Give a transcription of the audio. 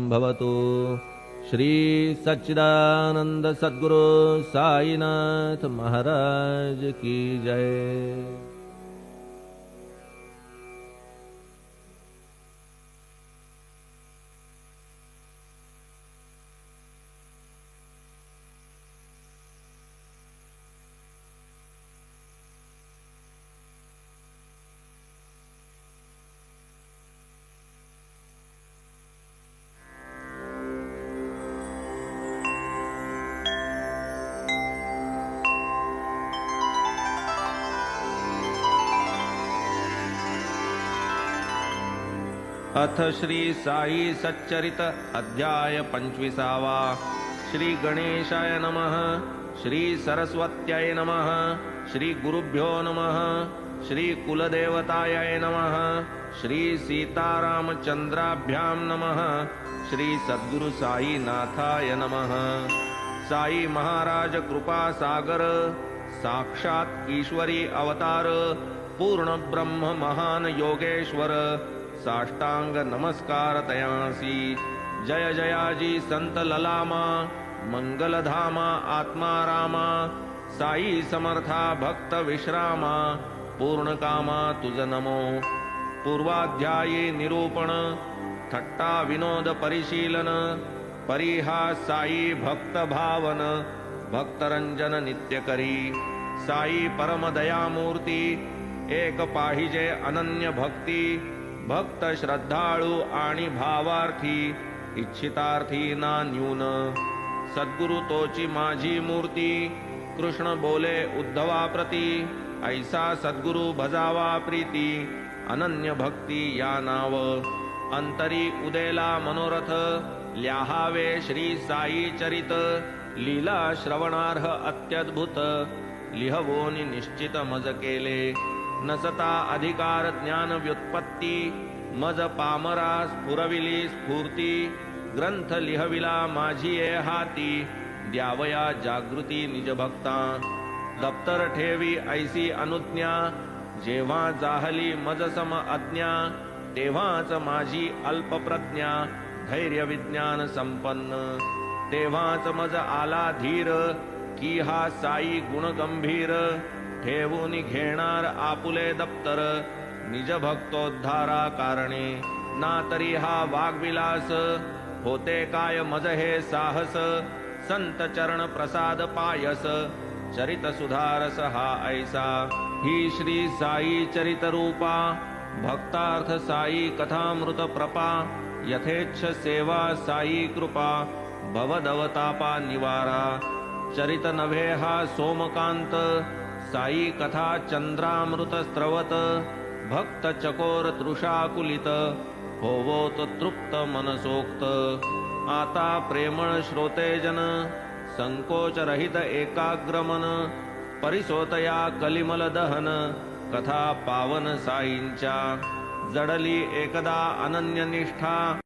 भवतु। श्री सच्चिदानंद सद्गुरु साईनाथ महाराज की जय। अथ श्री साई सच्चरित अध्याय 25वा। श्री गणेशाय नमः। श्री सरस्वत्याय नमः। श्री गुरुभ्यो नमः। श्री कुलदेवताय नमः। श्री सीतारामचंद्राभ्यां नमः। श्री सद्गुरु साई नाथाय नमः। साई महाराज कृपा सागर, साक्षात ईश्वरी अवतार, पूर्ण ब्रह्म महान योगेश्वर, साष्टांग नमस्कार तयांसी। जय जयाजी संत ललामा, मंगलधामा आत्मारामा, साई समर्था भक्त विश्रामा, पूर्ण कामा तुझ नमो। पूर्वाध्यायी निरूपण, थट्टा विनोद परिशीलन, परिहास साई भक्त भावन, भक्तरंजन नित्य करी। साई परम दयामूर्ती, एक पाहिजे अनन्य भक्ती, भक्त श्रद्धाळू आणि भावार्थी, इच्छितार्थी ना न्यून। सद्गुरु तोची माझी मूर्ती, कृष्ण बोले उद्धवा प्रती, ऐसा सद्गुरु भजावा प्रीती, अनन्य भक्ती या नाव। अंतरी उदेला मनोरथ, ल्याहावे श्री साई चरित, लीला श्रवणार्ह अत्यद्भुत, लिहवोनी निश्चित मज केले। नसता अधिकार ज्ञान व्युत्पत्ती, मज पामरा स्फुरविली स्फूर्ती, ग्रंथ लिहविला माझी ये हाती, द्यावया जागृती निज भक्ता। दप्तर ठेवी ऐसी अनुज्ञा, जेव्हा जाहली मज सम अज्ञा, तेव्हाच माझी अल्प प्रज्ञा, धैर्य विज्ञान संपन्न। तेव्हाच मज आला धीर, की हा साई गुण गंभीर, ठेवून घेणार आपुले दप्तर, निज भक्तोद्धारा कारणे। ना तरी हा वाग्विलास, होते काय मज हे साहस, संत चरण प्रसाद पायस, चरित सुधारस हा ऐसा। ही श्री साई चरित रूपा, भक्तार्थ साई कथामृत प्रपा, यथेच्छ सेवा साई कृपा, भवदवतापा निवारा। चरित नभे हा सोमकांत, साई कथा चंद्रामृत स्त्रवत, भक्त चकोर तृषाकुलित, होवोत तृप्त मनसोक्त। आता प्रेमळ श्रोतेजन, संकोच रहित एकाग्रमन, परिसोतया कलिमल दहन, कथा पावन साईंच्या। जडली एकदा अनन्य निष्ठा,